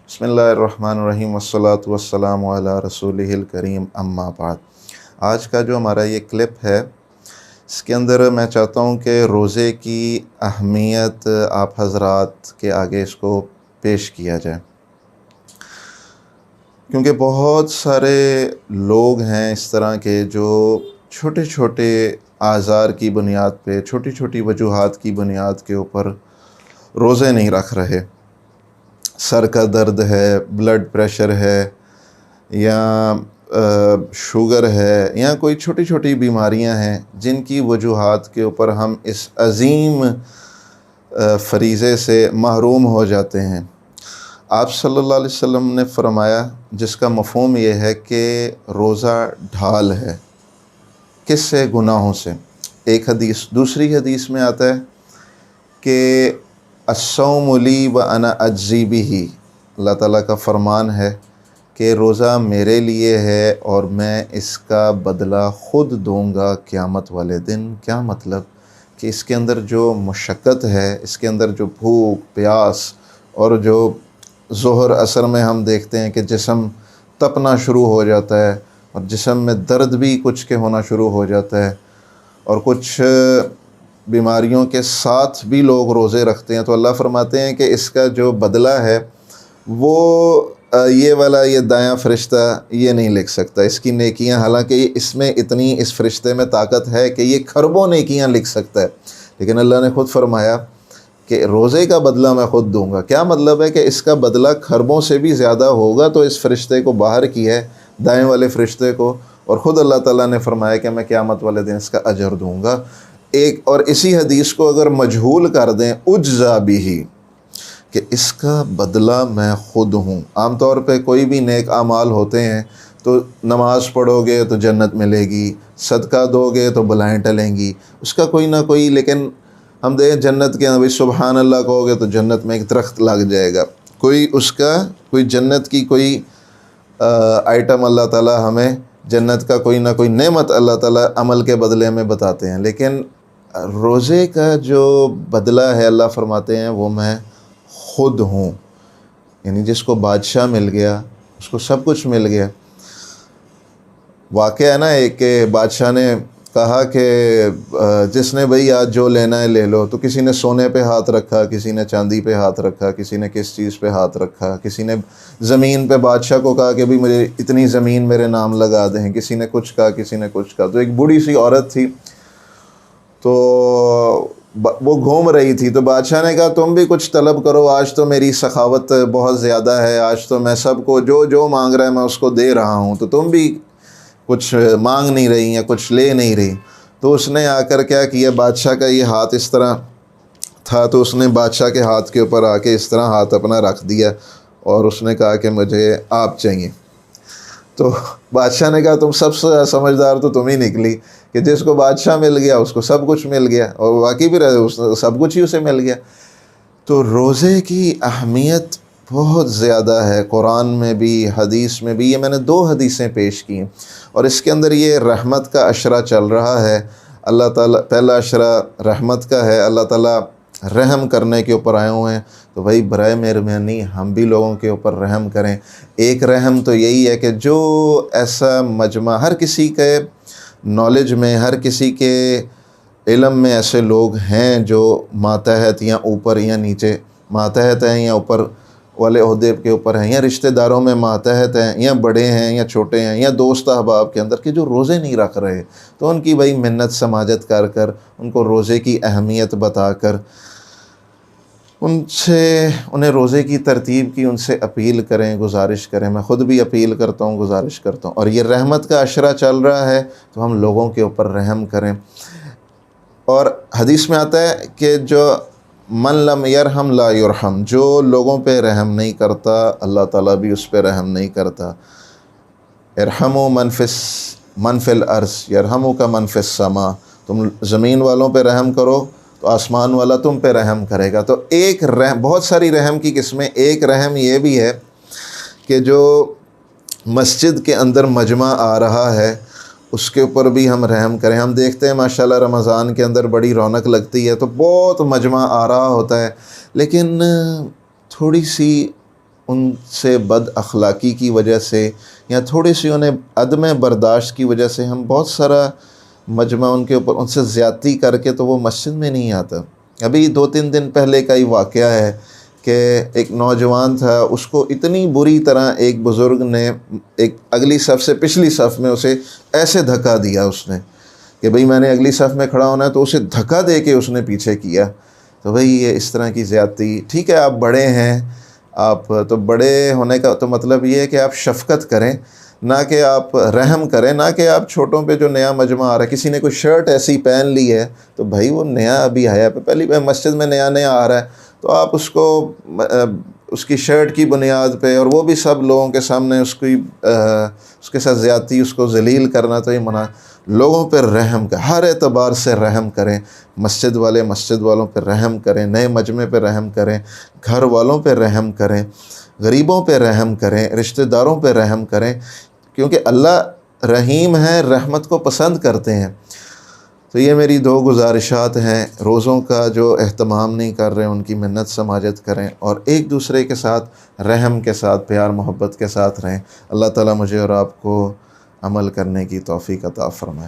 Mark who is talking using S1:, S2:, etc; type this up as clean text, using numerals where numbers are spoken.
S1: بسم اللہ الرحمن الرحیم والصلاة والسلام علی رسولہ الکریم اما بعد۔ آج کا جو ہمارا یہ کلپ ہے اس کے اندر میں چاہتا ہوں کہ روزے کی اہمیت آپ حضرات کے آگے اس کو پیش کیا جائے، کیونکہ بہت سارے لوگ ہیں اس طرح کے جو چھوٹے چھوٹے آزار کی بنیاد پہ، چھوٹی چھوٹی وجوہات کی بنیاد کے اوپر روزے نہیں رکھ رہے۔ سر کا درد ہے، بلڈ پریشر ہے، یا شوگر ہے، یا کوئی چھوٹی چھوٹی بیماریاں ہیں جن کی وجوہات کے اوپر ہم اس عظیم فریضے سے محروم ہو جاتے ہیں۔ آپ صلی اللہ علیہ وسلم نے فرمایا، جس کا مفہوم یہ ہے کہ روزہ ڈھال ہے، کس سے؟ گناہوں سے۔ ایک حدیث، دوسری حدیث میں آتا ہے کہ الصوم لی وانا اجزی بہ، اللہ تعالیٰ کا فرمان ہے کہ روزہ میرے لیے ہے اور میں اس کا بدلہ خود دوں گا قیامت والے دن۔ کیا مطلب؟ کہ اس کے اندر جو مشقت ہے، اس کے اندر جو بھوک پیاس، اور جو ظہر عصر میں ہم دیکھتے ہیں کہ جسم تپنا شروع ہو جاتا ہے اور جسم میں درد بھی کچھ کے ہونا شروع ہو جاتا ہے، اور کچھ بیماریوں کے ساتھ بھی لوگ روزے رکھتے ہیں، تو اللہ فرماتے ہیں کہ اس کا جو بدلہ ہے وہ یہ والا یہ دایاں فرشتہ یہ نہیں لکھ سکتا، اس کی نیکیاں، حالانکہ اس میں اتنی اس فرشتے میں طاقت ہے کہ یہ کھربوں نیکیاں لکھ سکتا ہے، لیکن اللہ نے خود فرمایا کہ روزے کا بدلہ میں خود دوں گا۔ کیا مطلب ہے؟ کہ اس کا بدلہ کھربوں سے بھی زیادہ ہوگا، تو اس فرشتے کو باہر کیا ہے، دائیں والے فرشتے کو، اور خود اللہ تعالیٰ نے فرمایا کہ میں قیامت والے دن اس کا اجر دوں گا۔ ایک اور اسی حدیث کو اگر مجہول کر دیں، اجزا بھی، کہ اس کا بدلہ میں خود ہوں۔ عام طور پہ کوئی بھی نیک اعمال ہوتے ہیں تو نماز پڑھو گے تو جنت ملے گی، صدقہ دو گے تو بلائیں ٹلیں گی، اس کا کوئی نہ کوئی، لیکن ہم دیکھیں جنت کے اندر سبحان اللہ کہو گے تو جنت میں ایک درخت لگ جائے گا، کوئی اس کا کوئی جنت کی کوئی آئٹم اللہ تعالیٰ ہمیں جنت کا کوئی نہ کوئی نعمت اللہ تعالیٰ عمل کے بدلے میں بتاتے ہیں، لیکن روزے کا جو بدلہ ہے اللہ فرماتے ہیں وہ میں خود ہوں۔ یعنی جس کو بادشاہ مل گیا، اس کو سب کچھ مل گیا۔ واقعہ ہے نا ایک کہ بادشاہ نے کہا کہ جس نے بھئی آج جو لینا ہے لے لو، تو کسی نے سونے پہ ہاتھ رکھا، کسی نے چاندی پہ ہاتھ رکھا، کسی نے کس چیز پہ ہاتھ رکھا، کسی نے زمین پہ بادشاہ کو کہا کہ بھی مجھے اتنی زمین میرے نام لگا دیں، کسی نے کچھ کہا، کسی نے کچھ کہا۔ تو ایک بوڑھی سی عورت تھی، تو وہ گھوم رہی تھی، تو بادشاہ نے کہا تم بھی کچھ طلب کرو، آج تو میری سخاوت بہت زیادہ ہے، آج تو میں سب کو جو جو مانگ رہا ہے میں اس کو دے رہا ہوں، تو تم بھی کچھ مانگ نہیں رہی یا کچھ لے نہیں رہی۔ تو اس نے آ کر کیا کیا، بادشاہ کا یہ ہاتھ اس طرح تھا، تو اس نے بادشاہ کے ہاتھ کے اوپر آ کے اس طرح ہاتھ اپنا رکھ دیا، اور اس نے کہا کہ مجھے آپ چاہیے۔ تو بادشاہ نے کہا تم سب سے سمجھدار تو تم ہی نکلی کہ جس کو بادشاہ مل گیا اس کو سب کچھ مل گیا، اور واقعی بھی سب کچھ ہی اسے مل گیا۔ تو روزے کی اہمیت بہت زیادہ ہے، قرآن میں بھی حدیث میں بھی۔ یہ میں نے 2 حدیثیں پیش کی، اور اس کے اندر یہ رحمت کا عشرہ چل رہا ہے۔ اللہ تعالیٰ پہلا عشرہ رحمت کا ہے، اللہ تعالیٰ رحم کرنے کے اوپر آئے ہوئے ہیں، تو بھائی برائے مہربانی ہم بھی لوگوں کے اوپر رحم کریں۔ ایک رحم تو یہی ہے کہ جو ایسا مجمع، ہر کسی کے نالج میں، ہر کسی کے علم میں ایسے لوگ ہیں جو ماتحت یا اوپر یا نیچے، ماتحت ہیں یا اوپر والے عہدے کے اوپر ہیں، یا رشتہ داروں میں ماتحت ہیں، یا بڑے ہیں یا چھوٹے ہیں، یا دوست احباب کے اندر، کہ جو روزے نہیں رکھ رہے، تو ان کی بھائی منت سماجت کر کر، ان کو روزے کی اہمیت بتا کر، انہیں روزے کی ترتیب کی ان سے اپیل کریں، گزارش کریں۔ میں خود بھی اپیل کرتا ہوں، گزارش کرتا ہوں، اور یہ رحمت کا عشرہ چل رہا ہے تو ہم لوگوں کے اوپر رحم کریں۔ اور حدیث میں آتا ہے کہ جو من لم یرحم لا یرحم، جو لوگوں پہ رحم نہیں کرتا اللہ تعالیٰ بھی اس پہ رحم نہیں کرتا۔ ارحموا من فی الارض یرحمک من فی السماء، تم زمین والوں پہ رحم کرو تو آسمان والا تم پہ رحم کرے گا۔ تو ایک رحم، بہت ساری رحم کی قسمیں، ایک رحم یہ بھی ہے کہ جو مسجد کے اندر مجمع آ رہا ہے اس کے اوپر بھی ہم رحم کریں۔ ہم دیکھتے ہیں ماشاءاللہ رمضان کے اندر بڑی رونق لگتی ہے، تو بہت مجمع آ رہا ہوتا ہے، لیکن تھوڑی سی ان سے بد اخلاقی کی وجہ سے یا تھوڑی سی انہیں عدم برداشت کی وجہ سے ہم بہت سارا مجمع ان کے اوپر ان سے زیادتی کر کے تو وہ مسجد میں نہیں آتا۔ ابھی 2-3 دن پہلے کا ہی واقعہ ہے کہ ایک نوجوان تھا، اس کو اتنی بری طرح ایک بزرگ نے ایک اگلی صف سے پچھلی صف میں اسے ایسے دھکا دیا اس نے کہ بھئی میں نے اگلی صف میں کھڑا ہونا ہے، تو اسے دھکا دے کے اس نے پیچھے کیا۔ تو بھئی یہ اس طرح کی زیادتی، ٹھیک ہے آپ بڑے ہیں، آپ تو بڑے ہونے کا تو مطلب یہ ہے کہ آپ شفقت کریں، نہ کہ آپ رحم کریں، نہ کہ آپ چھوٹوں پہ جو نیا مجمع آ رہا ہے، کسی نے کوئی شرٹ ایسی پہن لی ہے تو بھائی وہ نیا ابھی آیا، پہلی بار مسجد میں نیا نیا آ رہا ہے تو آپ اس کو اس کی شرٹ کی بنیاد پہ، اور وہ بھی سب لوگوں کے سامنے اس کے ساتھ زیادتی، اس کو ذلیل کرنا، تو یہ منع۔ لوگوں پہ رحم کریں، ہر اعتبار سے رحم کریں، مسجد والے مسجد والوں پہ رحم کریں، نئے مجمع پہ رحم کریں، گھر والوں پہ رحم کریں، غریبوں پہ رحم کریں، رشتہ داروں پہ رحم کریں، کیونکہ اللہ رحیم ہے، رحمت کو پسند کرتے ہیں۔ تو یہ میری 2 گزارشات ہیں۔ روزوں کا جو اہتمام نہیں کر رہے ان کی منت سماجت کریں، اور ایک دوسرے کے ساتھ رحم کے ساتھ، پیار محبت کے ساتھ رہیں۔ اللہ تعالیٰ مجھے اور آپ کو عمل کرنے کی توفیق عطا فرمائے۔